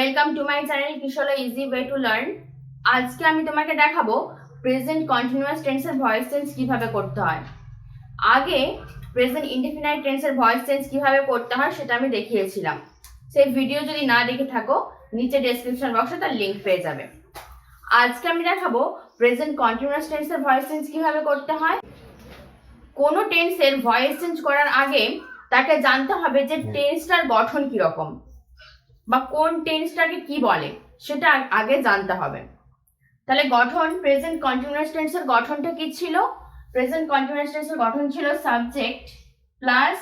Welcome to my channel Kishola easy way to learn. আজকে আমি তোমাকে দেখাবো প্রেজেন্ট কন্টিনিউয়াস টেন্সের ভয়েস চেঞ্জ কিভাবে করতে হয়। আগে প্রেজেন্ট ইনডেফিনাইট টেন্সের ভয়েস চেঞ্জ কিভাবে করতে হয় সেটা আমি দেখিয়েছিলাম। সেই ভিডিও যদি না দেখে থাকো নিচে ডেসক্রিপশন বক্সে তার লিংক পেয়ে যাবে। আজকে আমি দেখাবো প্রেজেন্ট কন্টিনিউয়াস টেন্সের ভয়েস চেঞ্জ কিভাবে করতে হয়। কোনো টেন্সের ভয়েস চেঞ্জ করার আগে তাকে জানতে হবে যে টেন্সটার গঠন কিরকম বা কোন টেন্সটাকে কি বলে সেটা আগে জানতে হবে। তাহলে গঠন, প্রেজেন্ট কন্টিনিউয়াস টেন্সের গঠনটা কি ছিল? প্রেজেন্ট কন্টিনিউয়াস টেন্সের গঠন ছিল subject plus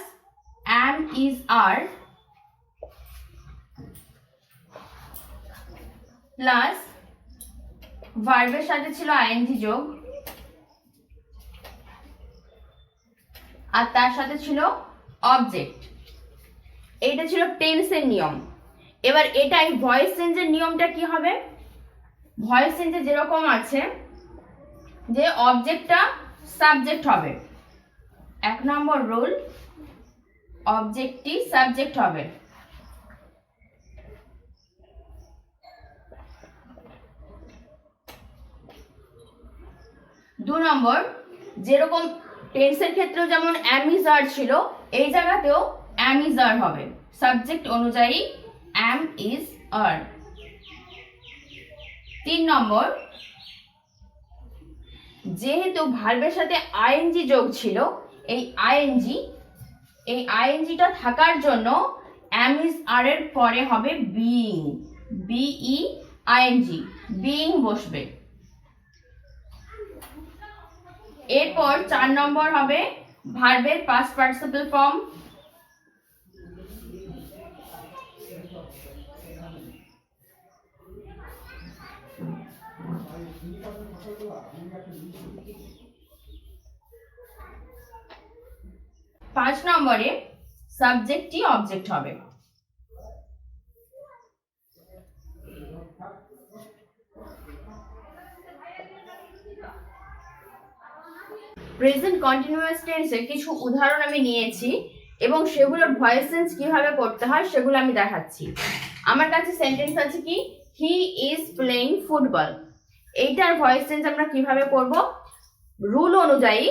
am is are plus ভার্বের সাথে ছিল আইএনজি যোগ আর তার সাথে ছিল অবজেক্ট। এইটা ছিল টেন্সের নিয়ম। এবার এটাই ভয়েস চেঞ্জের নিয়মটা কি হবে? ভয়েস চেঞ্জে যেরকম আছে যে অবজেক্টটা সাবজেক্ট হবে, 1 নম্বর রুল, অবজেক্টই সাবজেক্ট হবে। 2 নম্বর, যেরকম টেন্সের ক্ষেত্রেও যেমন am is are ছিল, এই জায়গাতেও am is are হবে, সাবজেক্ট অনুযায়ী am is are। 3 নম্বর, যেহেতু ভার্বের সাথে আইএনজি যোগ ছিল, এই আইএনজিটা থাকার জন্য am is are এর পরে হবে being, BEING, being বসবে। এরপর 4 নম্বর হবে ভার্বের পাস্ট পার্টিসিপল ফর্ম। পাঁচ নম্বরে সাবজেক্টই অবজেক্ট হবে। প্রেজেন্ট কন্টিনিউয়াস টেন্সের কিছু উদাহরণ আমি নিয়েছি এবং সেগুলোর ভয়েস চেঞ্জ কিভাবে করতে হয় সেগুলো আমি দেখাচ্ছি। আমার কাছে সেন্টেন্স আছে কি, হি ইজ প্লেইং ফুটবল। এইটার ভয়েস চেঞ্জ আমরা কিভাবে করব? রুল অনুযায়ী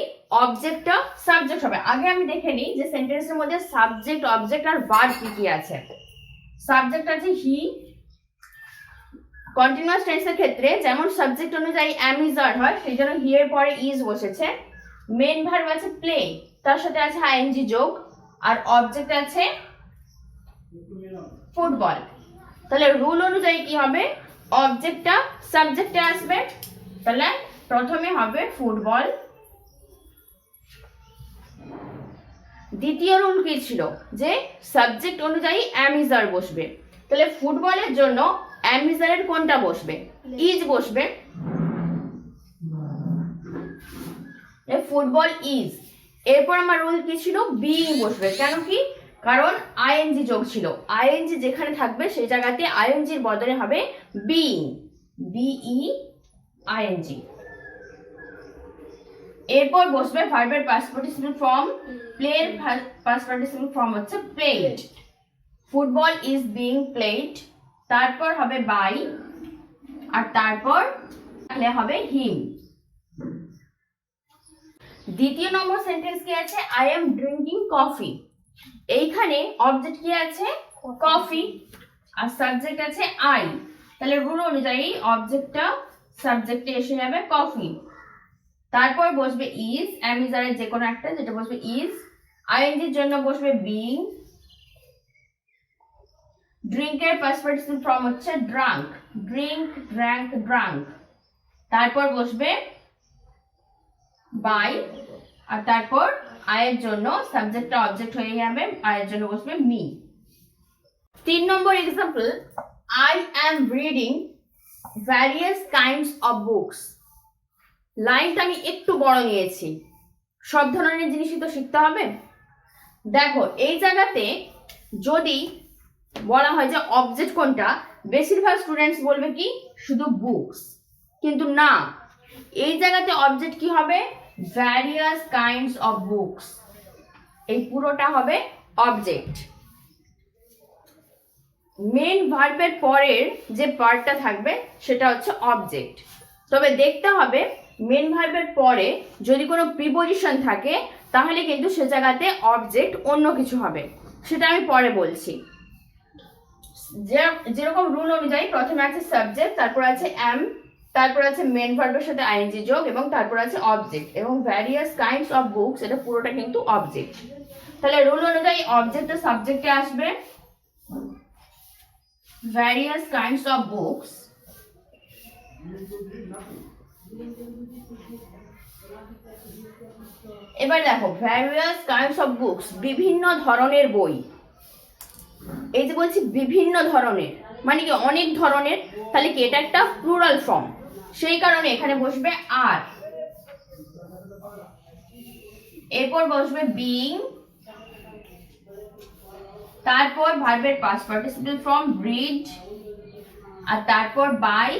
অবজেক্টটা সাবজেক্ট হবে। আগে আমি দেখে নিই যে সেন্টেন্সের মধ্যে সাবজেক্ট, অবজেক্ট আর ভার্ব কি কি আছে। সাবজেক্ট আছে হি। কন্টিনিউয়াস টেন্সের ক্ষেত্রে যেমন সাবজেক্ট অনুযায়ী am is are হয়, সেই জন্য হি এর পরে ইজ বসেছে। মেন ভার্ব আছে প্লে, তার সাথে আছে আইএনজি যোগ, আর অবজেক্ট আছে ফুটবল। তাহলে রুল অনুযায়ী কি হবে? অবজেক্টটা সাবজেক্টে আসবে, তাহলে প্রথমে হবে ফুটবল। দ্বিতীয় রুল কি ছিল? যে সাবজেক্ট অনুযায়ী am is are বসবে, তাহলে ফুটবলের জন্য am is are এর কোনটা বসবে? ইজ বসবে, ফুটবল ইজ। এরপর আমার রুল কি ছিল? বিইং বসবে। কেন কি? কারণ আইএনজি যোগ ছিল, আইএনজি যেখানে থাকবে সেই জায়গাতে আইএনজির বদলে হবে বিইং, BEING। এরপর বসবে ভার্বের পাস্ট পার্টিসিপল ফর্ম। প্লের পাস্ট পার্টিসিপল ফর্ম হচ্ছে played, football is being played. তারপর হবে বাই, আর তারপর হবে হিম। দ্বিতীয় নম্বর সেন্টেন্স কি আছে? I am drinking coffee. এইখানে অবজেক্ট কি আছে? কফি, আর সাবজেক্ট আছে আই। তাহলে রুল অনুযায়ী অবজেক্টটা সাবজেক্টে এসে যাবে কফি। তারপর বসবে ইজ, am is are এর যে কোনো একটা, যেটা বসবে ইজ। আইএনজির জন্য বসবে বিইং। ড্রিঙ্কের পাস্ট পার্টিসিপল ফর্ম হচ্ছে ড্রাঙ্ক, ড্রিঙ্ক, ড্রাঙ্ক, ড্রাঙ্ক। তারপর বসবে বাই, আর তারপর আয়ের জন্য সাবজেক্টটা অবজেক্ট হয়ে যাবে, আয়ের জন্য বসবে me. 3 number example, I am reading various kinds of books. লাইনটা আমি একটু বড় নিয়েছি, সব ধরনের জিনিসই তো শিখতে হবে। দেখো এই জায়গাতে যদি বলা হয় যে অবজেক্ট কোনটা, বেশিরভাগ স্টুডেন্টস বলবে কি শুধু বুকস, কিন্তু না, এই জায়গাতে অবজেক্ট কি হবে? ভ্যারিয়াস কাইন্ডস অফ বুকস, এই পুরোটা হবে অবজেক্ট। মেন ভার্বের পরের যে পার্টটা থাকবে সেটা হচ্ছে অবজেক্ট। তবে দেখতে হবে মেন ভার্বের পরে যদি কোনো প্রিপোজিশন থাকে তাহলে কিন্তু সে জায়গাতে অবজেক্ট অন্য কিছু হবে, সেটা আমি পরে বলছি। যেরকম রুল অনুযায়ী প্রথমে আছে সাবজেক্ট, তারপর আছে অ্যাম, তারপর আছে মেন ভার্বের সাথে আইএনজি যোগ, এবং তারপর আছে অবজেক্ট, এবং ভ্যারিয়াস কাইন্ডস অফ বুকস, এটা পুরোটা কিন্তু অবজেক্ট। তাহলে রুল অনুযায়ী অবজেক্টটা সাবজেক্টে আসবে, ভ্যারিয়াস কাইন্ডস অফ বুকস। এবার দেখো ভ্যারিয়াস কাইন্ডস অফ বুকস, বিভিন্ন ধরনের বই। এই যে বলছি বিভিন্ন ধরনের মানে কি অনেক ধরনের, তাহলে কি এটা একটা প্লুরাল ফর্ম, সেই কারণে এখানে বসবে আর, এরপর বসবে বিং, তারপর ভার্বের পাস্ট পার্টিসিপল ফর্ম রিড, আর তারপর বাই,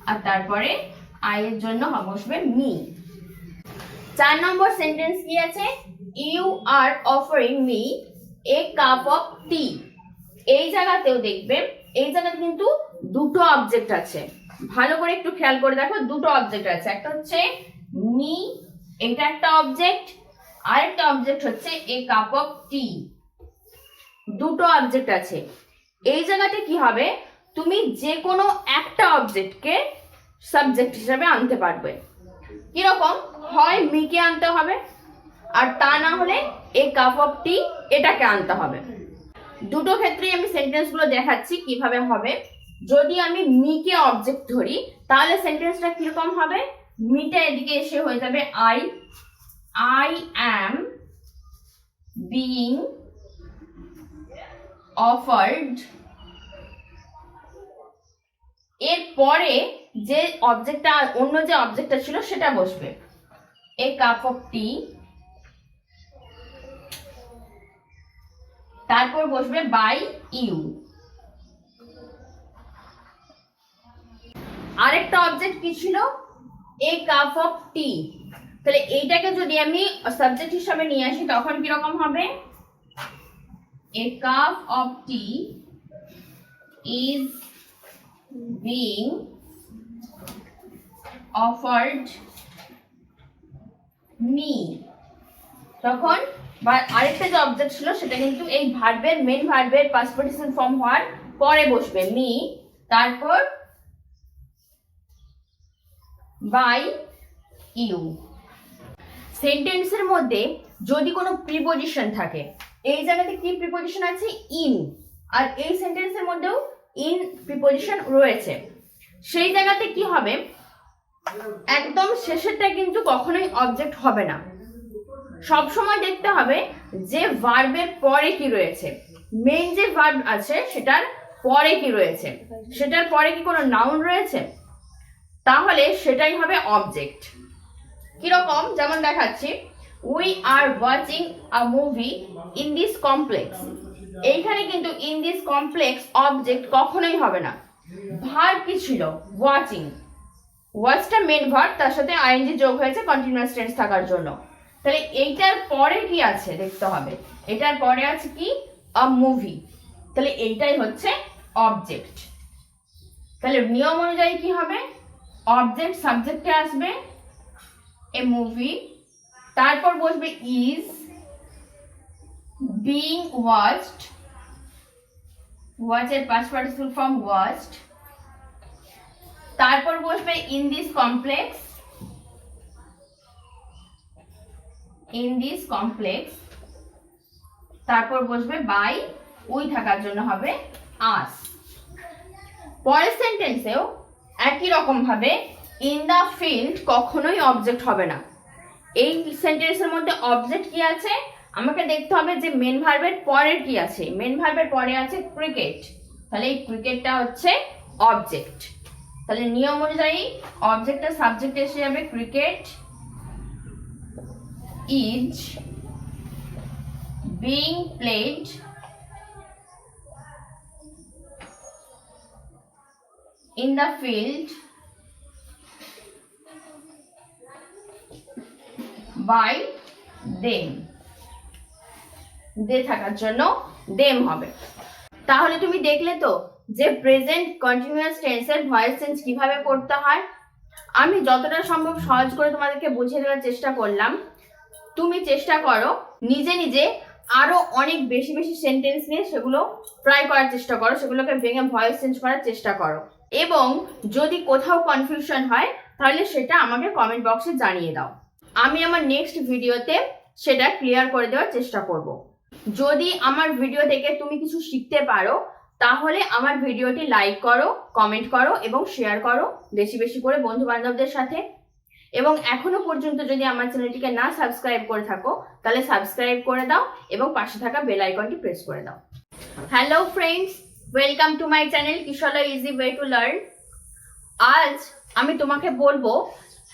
আর তারপরে আই এর জন্য বসবে মি। 4 নম্বর সেন্টেন্স কি আছে? You are offering me a cup of tea. এই জায়গাতেও দেখবে, এই জায়গাতে কিন্তু দুটো অবজেক্ট আছে, ভালো করে একটু খেয়াল করে দেখো, দুটো অবজেক্ট আছে, একটা হচ্ছে মি, এটা একটা অবজেক্ট, আরেকটা অবজেক্ট হচ্ছে এ কাপ অফ টি। দুটো অবজেক্ট আছে। এই জায়গাতে কি হবে, তুমি যে কোনো একটা অবজেক্টকে সাবজেক্ট হিসেবে আনতে পারবে। কিরকম হয়, মিকে আনতে হবে, আর তা না হলে এ কাপ অফ টি এটাকে আনতে হবে। দুটো ক্ষেত্রেই আমি সেন্টেন্সগুলো দেখাচ্ছি কিভাবে হবে। যদি আমি মিকে অবজেক্ট ধরি তাহলে সেন্টেন্সটা কিরকম হবে, মিটা এদিকে এসে হয়ে যাবে আই অ্যাম বিং অফার্ড, এর পরে যে অবজেক্টটা, অন্য যে অবজেক্টটা ছিল সেটা বসবে, এ কাপ অফ টি, তারপর বসবে বাই ইউ। আরেকটা অবজেক্ট কি ছিল, এ কাপ অফ টি, তাহলে এইটাকে যদি আমি সাবজেক্ট হিসাবে নিয়ে আসি তখন কিরকম হবে, a cup of tea is being offered me. তখন আরেকটা যে অবজেক্ট ছিল সেটা কিন্তু এই ভার্বের, মেন ভার্বের পাস্ট পার্টিসিপল ফর্ম হওয়ার পরে বসবে মি, তারপর বাই ইউ। সেন্টেন্সের মধ্যে যদি কোনো প্রিপোজিশন থাকে, এই জায়গাতে কি প্রিপোজিশন আছে, ইন, আর এই সেন্টেন্সের মধ্যেও ইন প্রিপোজিশন রয়েছে, সেই জায়গাতে কি হবে, একদম শেষেরটা কিন্তু কখনোই অবজেক্ট হবে না। সব সময় দেখতে হবে যে ভার্বের পরে কি রয়েছে, মেইন যে ভার্ব আছে সেটার পরে কি রয়েছে, সেটার পরে কি কোনো নাউন রয়েছে, তাহলে সেটাই হবে অবজেক্ট। কিরকম, যেমন দেখাচ্ছি, we are watching a movie in this complex. এইখানে কিন্তু ইন দিস কমপ্লেক্স অবজেক্ট কখনোই হবে না। ভার্ব কি ছিল, ওয়াচিং, ওয়াচটা মেন ভার্ব, তার সাথে আইএনজি যোগ হয়েছে কন্টিনিউয়াস টেন্স থাকার জন্য। তাহলে এইটার পরে কি আছে দেখতে হবে, এটার পরে আছে কি, আ মুভি, তাহলে এইটাই হচ্ছে অবজেক্ট। তাহলে নিয়ম অনুযায়ী কি হবে, অবজেক্ট সাবজেক্টে আসবে, এ মুভি, তারপর বসবে ইজ বিং ওয়াচড, ওয়াচের পাস্ট পার্টিসিপল ফর্ম ওয়াচড, তারপর বসবে in this complex, in this complex, তারপর বসবে বাই, ওই থাকার জন্য হবে আস। পরের সেন্টেন্সেও একই রকম ভাবে ইন দা ফিল্ড কখনোই অবজেক্ট হবে না। এই সেন্টেন্সের মধ্যে অবজেক্ট কি আছে, আমাকে দেখতে হবে যে মেন ভার্বের পরের কি আছে। মেন ভার্বের পরে আছে ক্রিকেট, তাহলে এই ক্রিকেটটা হচ্ছে অবজেক্ট। তাহলে নিয়ম অনুযায়ী অবজেক্টটা সাবজেক্ট এসে যাবে, cricket is being played in the field by them, দে থাকার জন্য them হবে। তাহলে তুমি দেখলে তো যে প্রেজেন্ট কন্টিনিউয়াস টেন্সের ভয়েস চেঞ্জ কিভাবে করতে হয়। আমি যতটা সম্ভব সহজ করে তোমাদেরকে বুঝিয়ে দেওয়ার চেষ্টা করলাম। তুমি চেষ্টা করো নিজে নিজে আরো অনেক বেশি বেশি সেন্টেন্স নিয়ে সেগুলো ট্রাই করার চেষ্টা করো, সেগুলোকে ভেঙে ভয়েস চেঞ্জ করার চেষ্টা করো, এবং যদি কোথাও কনফিউশন হয় তাহলে সেটা আমাকে কমেন্ট বক্সে জানিয়ে দাও। আমি আমার নেক্সট ভিডিওতে সেটা ক্লিয়ার করে দেওয়ার চেষ্টা করব। যদি আমার ভিডিও দেখে তুমি কিছু শিখতে পারো তাহলে আমার ভিডিওটি লাইক করো, কমেন্ট করো এবং শেয়ার করো বেশি বেশি করে বন্ধু বান্ধবদের সাথে। এবং এখনো পর্যন্ত যদি আমার চ্যানেলটিকে না সাবস্ক্রাইব করে থাকো তাহলে সাবস্ক্রাইব করে দাও এবং পাশে থাকা বেল আইকনটি প্রেস করে দাও। Hello friends, welcome to my channel Kishola easy way to learn. আজ আমি তোমাকে বলবো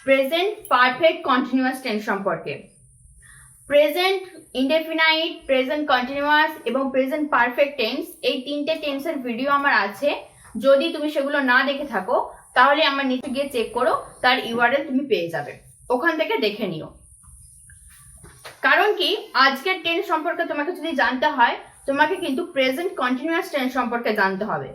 প্রেজেন্ট পারফেক্ট কন্টিনিউয়াস টেন্স সম্পর্কে। প্রেজেন্ট ইনডেফিনাইট, প্রেজেন্ট কন্টিনিউয়াস এবং প্রেজেন্ট পারফেক্ট টেন্স, এই তিনটে টেন্সের ভিডিও আমার আছে। যদি তুমি সেগুলো না দেখে থাকো তাহলে আমার নিচে গিয়ে চেক করো, তার ইউআরএল তুমি পেয়ে যাবে, ওখান থেকে দেখে নিও। কারণ কি, আজকের টেন্স সম্পর্কে তোমাকে যদি জানতে হয় তোমাকে কিন্তু প্রেজেন্ট কন্টিনিউয়াস টেন্স সম্পর্কে জানতে হবে।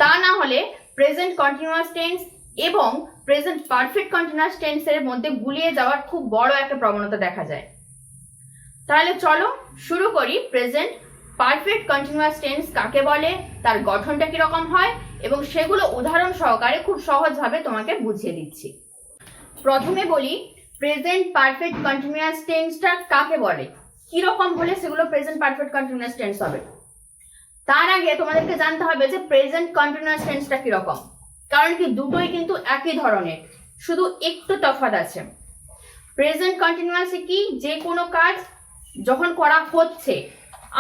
তা না হলে প্রেজেন্ট কন্টিনিউয়াস টেন্স এবং প্রেজেন্ট পারফেক্ট কন্টিনিউয়াস টেন্সের মধ্যে গুলিয়ে যাওয়ার খুব বড় একটা প্রবণতা দেখা যায়। তাহলে চলো শুরু করি। প্রেজেন্ট পারফেক্ট কন্টিনিউয়াস টেন্স কাকে বলে, তার গঠনটা কিরকম হয় এবং সেগুলো উদাহরণ সহকারে খুব সহজভাবে তোমাকে বুঝিয়ে দিচ্ছি। প্রথমে বলি প্রেজেন্ট পারফেক্ট কন্টিনিউয়াস টেন্সটা কাকে বলে, কিরকম হলে সেগুলো প্রেজেন্ট পারফেক্ট কন্টিনিউয়াস টেন্স হবে। তার আগে তোমাদেরকে জানতে হবে যে প্রেজেন্ট কন্টিনিউয়াস টেন্সটা কিরকম, কারণ কি দুটোই কিন্তু একই ধরনের, শুধু একটু তফাৎ আছে। প্রেজেন্ট কন্টিনিউয়াসে কি, যে কোনো কাজ যখন করা হচ্ছে,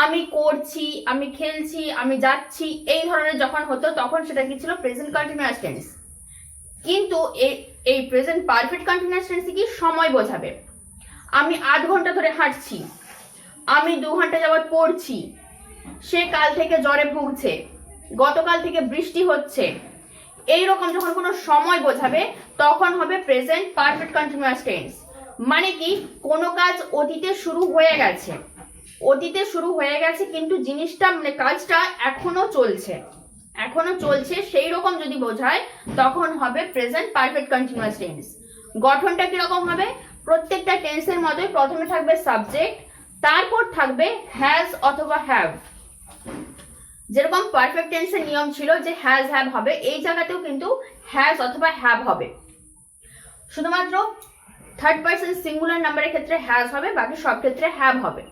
আমি করছি, আমি খেলছি, আমি যাচ্ছি, এই ধরনের যখন হতো তখন সেটা কি ছিল, প্রেজেন্ট কন্টিনিউয়াস টেন্স। কিন্তু এই প্রেজেন্ট পারফেক্ট কন্টিনিউয়াস টেন্সে কি সময় বোঝাবে। আমি আধ ঘন্টা ধরে হাঁটছি, আমি 2 ঘন্টা যাবত পড়ছি, সে কাল থেকে জ্বরে ভুগছে, গতকাল থেকে বৃষ্টি হচ্ছে, এইরকম যখন কোনো সময় বোঝাবে তখন হবে প্রেজেন্ট পারফেক্ট কন্টিনিউয়াস টেন্স। মানে কি, কোনো কাজ অতীতে শুরু হয়ে গেছে, কিন্তু জিনিসটা মানে কাজটা এখনো চলছে সেই রকম যদি বোঝায় তখন হবে প্রেজেন্ট পারফেক্ট কন্টিনিউয়াস টেন্স। গঠনটা কিরকম হবে, প্রত্যেকটা টেন্সের মতোই প্রথমে থাকবে সাবজেক্ট, তারপর থাকবে হ্যাজ অথবা হ্যাভ। যেরকম পারফেক্ট টেন্সের নিয়ম ছিল যে হ্যাজ হ্যাভ হবে, এই জায়গাতেও কিন্তু হ্যাজ অথবা হ্যাভ হবে। শুধুমাত্র থার্ড পারসন সিঙ্গুলার নাম্বারের ক্ষেত্রে হ্যাজ হবে, বাকি সব ক্ষেত্রে হ্যাভ হবে।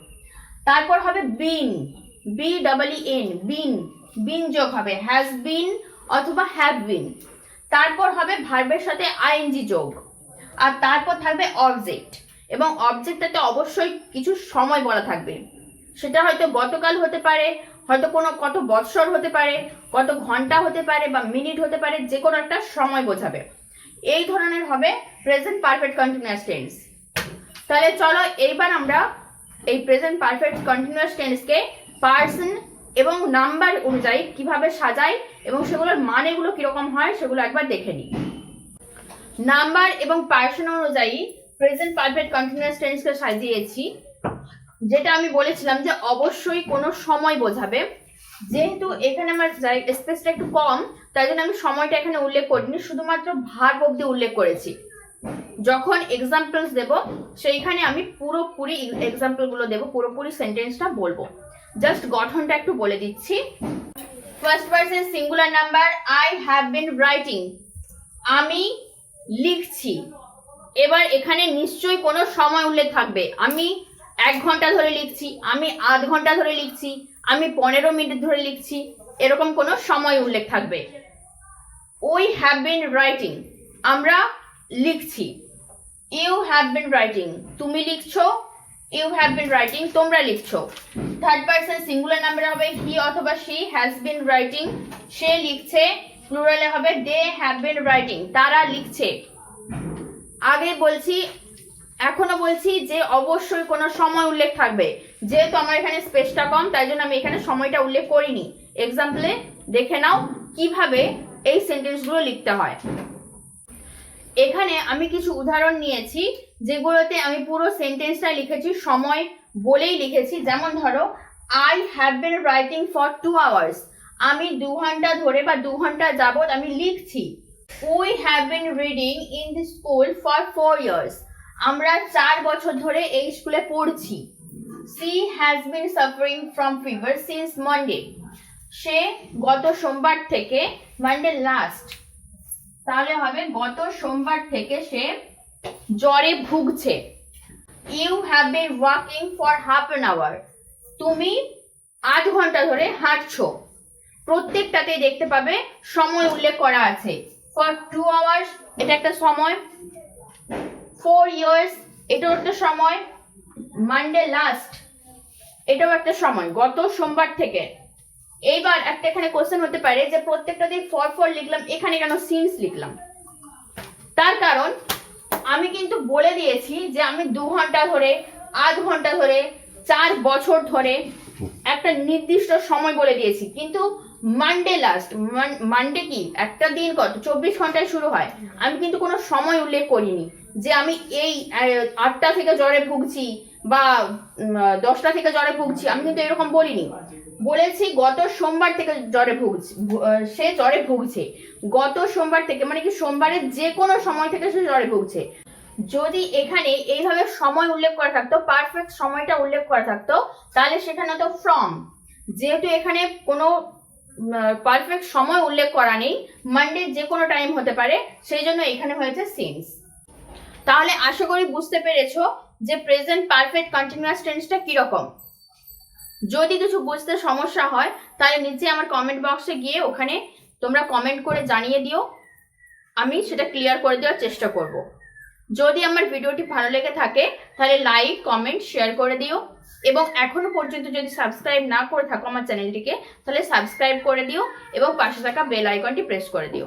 তারপর হবে বিন, BEEN, বিন যোগ হবে, হ্যাজ বিন অথবা হ্যাভ বিন। তারপর হবে ভার্বের সাথে আইএনজি যোগ, আর তারপর থাকবে অবজেক্ট, এবং অবজেক্টটাতে অবশ্যই কিছু সময় বলা থাকবে। সেটা হয়তো গতকাল হতে পারে, হয়তো কত বৎসর হতে পারে, কত ঘন্টা হতে পারে বা মিনিট হতে পারে, যে কোনো একটা সময় বোঝাবে। এই ধরনের হবে প্রেজেন্ট পারফেক্ট কন্টিনিউয়াস টেন্স। তাহলে চলো এইবার আমরা এই প্রেজেন্ট পারফেক্ট কন্টিনিউয়াস টেন্সকে পার্সন এবং নাম্বার অনুযায়ী কিভাবে সাজাই এবং সেগুলোর মানেগুলো কিরকম হয় সেগুলো একবার দেখে নিই। নাম্বার এবং পার্সন অনুযায়ী প্রেজেন্ট পারফেক্ট কন্টিনিউয়াস টেন্সকে সাজিয়েছি। যেটা আমি বলেছিলাম যে অবশ্যই কোনো সময় বোঝাবে। যেহেতু এখানে আমার স্পেসটা একটু কম, তাই জন্য আমি সময়টা এখানে উল্লেখ করিনি, শুধুমাত্র ভার্ব অবধি উল্লেখ করেছি। যখন এক্সাম্পলস দেব সেইখানে আমি পুরোপুরি এক্সাম্পলগুলো দেব, পুরোপুরি সেন্টেন্সটা বলবো। জাস্ট গঠনটা একটু বলে দিচ্ছি। First person singular number, I have been writing, আমি লিখছি। এবার এখানে নিশ্চয়ই কোনো সময় উল্লেখ থাকবে। আমি 1 ঘন্টা ধরে লিখছি, আমি আধ ঘন্টা ধরে লিখছি, আমি 15 মিনিট ধরে লিখছি, এরকম কোনো সময় উল্লেখ থাকবে। উই হ্যাভ বিন রাইটিং, আমরা লিখছি। ইউ হ্যাভ বিন রাইটিং, তুমি লিখছো। ইউ হ্যাভ বিন রাইটিং, তোমরা লিখছো। থার্ড পারসন সিঙ্গুলার নাম্বারে হবে হি অথবা শি, হ্যাজ বিন রাইটিং, সে লিখছে। প্লুরালে হবে দে হ্যাভ বিন রাইটিং, তারা লিখছে। আগে বলছি, এখনো বলছি যে অবশ্যই কোনো সময় উল্লেখ থাকবে। যেহেতু আমার এখানে স্পেসটা কম তাই জন্য আমি এখানে সময়টা উল্লেখ করিনি। এক্সাম্পলে দেখে নাও কিভাবে এই সেন্টেন্সগুলো লিখতে হয়। এখানে আমি কিছু উদাহরণ নিয়েছি যেগুলোতে আমি পুরো সেন্টেন্সটা লিখেছি, সময় বলেই লিখেছি। যেমন ধরো, I have been writing for 2 hours, আমি 2 ঘন্টা ধরে বা 2 ঘন্টা যাবত আমি লিখছি। We have been reading in the school for 4 years. আমরা 4 বছর ধরে এই স্কুলে পড়ছি। She has been suffering from fever since Monday. সে গত সোমবার থেকে, মানডে লাস্ট, তাহলে হবে গত সোমবার থেকে সে জ্বরে ভুগছে। You have been walking for half an hour. তুমি 8 ঘন্টা ধরে হাঁটছো। প্রত্যেকটাতে দেখতে পাবে সময় উল্লেখ করা আছে। ফর 2 আওয়ার্স এটা একটা সময়, 4 ইয়ার্স এটাও একটা সময়, মানডে লাস্ট এটাও একটা সময়, গত সোমবার থেকে। এইবার একটা এখানে কোশ্চেন হতে পারে যে প্রত্যেকটাতে ফর লিখলাম, এখানে কেন সিন্স লিখলাম? তার কারণ আমি কিন্তু বলে দিয়েছি যে আমি 2 ঘন্টা ধরে, 8 ঘন্টা ধরে, 4 বছর ধরে একটা নির্দিষ্ট সময় বলে দিয়েছি। কিন্তু মানডে লাস্ট, মানডে কি একটা দিন কত 24 ঘন্টায় শুরু হয়, আমি কিন্তু কোনো সময় উল্লেখ করিনি যে আমি এই 8টা থেকে জ্বরে ভুগছি বা 10টা থেকে জ্বরে ভুগছি, আমি কিন্তু এরকম বলিনি। বলেছি গত সোমবার থেকে জ্বরে ভুগছে, সে জ্বরে ভুগছে গত সোমবার থেকে, মানে কি সোমবারের যে কোনো সময় থেকে সে জ্বরে ভুগছে। যদি এখানে এইভাবে সময় উল্লেখ করা থাকতো, পারফেক্ট সময়টা উল্লেখ করা থাকতো, তাহলে সেখানে তো ফ্রম। যেহেতু এখানে কোনো পারফেক্ট সময় উল্লেখ করা নেই, মানডে যে কোনো টাইম হতে পারে, সেই জন্য এখানে হয়েছে সিন্স। তাহলে আশা করি বুঝতে পেরেছো যে প্রেজেন্ট পারফেক্ট কন্টিনিউয়াস টেন্সটা কিরকম। যদি কিছু বুঝতে সমস্যা হয় তাহলে নিচে আমার কমেন্ট বক্সে গিয়ে ওখানে তোমরা কমেন্ট করে জানিয়ে দিও, আমি সেটা ক্লিয়ার করে দেওয়ার চেষ্টা করব। যদি আমার ভিডিওটি ভালো লেগে থাকে তাহলে লাইক, কমেন্ট, শেয়ার করে দিও, এবং এখনো পর্যন্ত যদি সাবস্ক্রাইব না করে থাকো আমার চ্যানেলটিকে, তাহলে সাবস্ক্রাইব করে দিও এবং পাশে থাকা বেল আইকনটি প্রেস করে দিও।